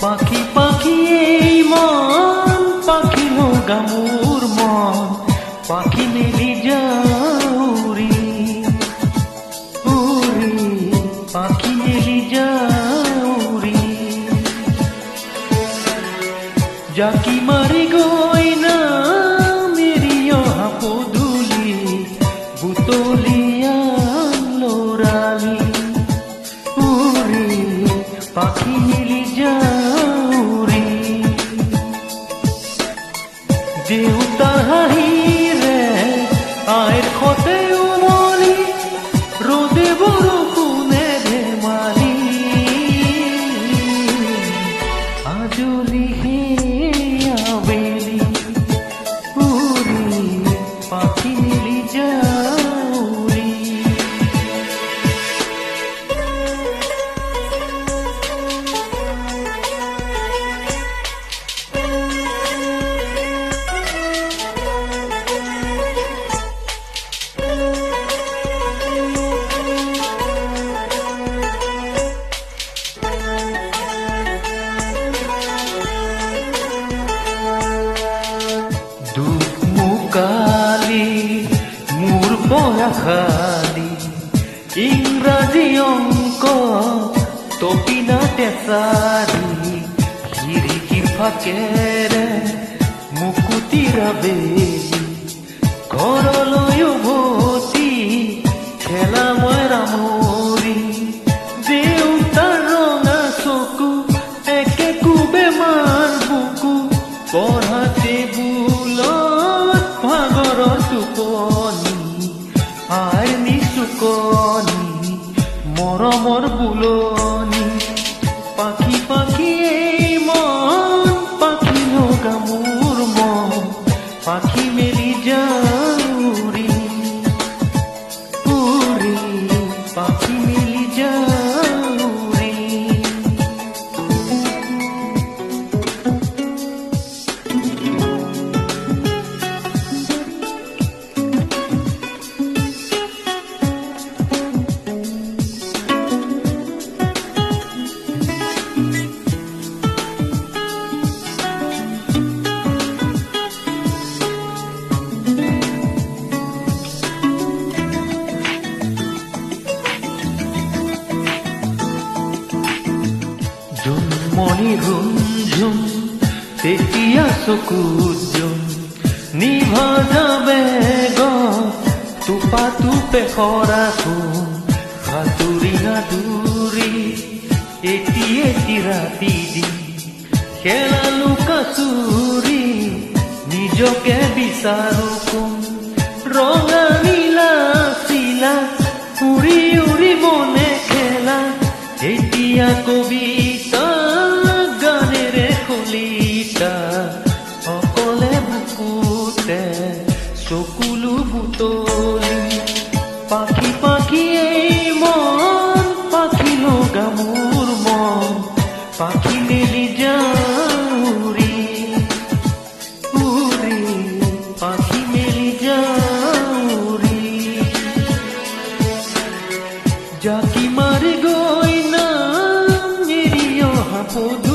পাখি পাখি এই মন পাখি লগা মোৰ মন পাখি মেলি যাউৰি উৰি পাখি মেলি যাউৰি জাকি মাৰি গৈ না মেৰি অহা পদূলি বুটলিয়া লৰালি উৰি পাখি মেলি যাউৰি দেউতাৰ হাঁহিৰে আইৰ খতে উমলি ৰ'দে বৰষুণে ধেমালি আজলি সেই আবেলি উৰি পাখি মেলি যাউৰি দুখ মুকালি মোৰ পৰা খালি ইংৰাজী অংক তপিনা টেচাৰি খিৰিকীৰ ফাকেৰে মুকুতিৰা বেলি ঘৰলৈ উভতি খেলা মই ৰামৰি দেউতাৰ ৰঙা চকু একে কোবে মাৰ বুকু পঢ়া টেবুলত ভাগৰৰ টোপনি আই নিচুকনি মৰমৰ বুলনি পাখি পাখি এই মন পাখি লগা মোৰ মন পাখি মেলি যাউৰি উৰি পাখি মেলি যাউৰি জুমনি ৰুমঝুম তেতিয়া চকুত জুম নিভা যাবে টোপা টোপে সৰা ঘুম সাঁতুৰি সাঁতুৰি এটি এটি ৰাতি দি খেলা লুকা চুৰি নিজকে বিচাৰো কোন ৰঙা নীলা চিলা উৰি উৰি মনে খেলা এতিয়া কবিতা গানেৰে কলিতা অকলে বুকুতে চকুলো বুটলি পাখি পাখি এই মন পাখি লগা মোৰ মন পাখি মেলি যাউৰি উৰি পাখি মেলি যাউৰি জাকি মাৰি গৈ না মেৰি অহা পদূলি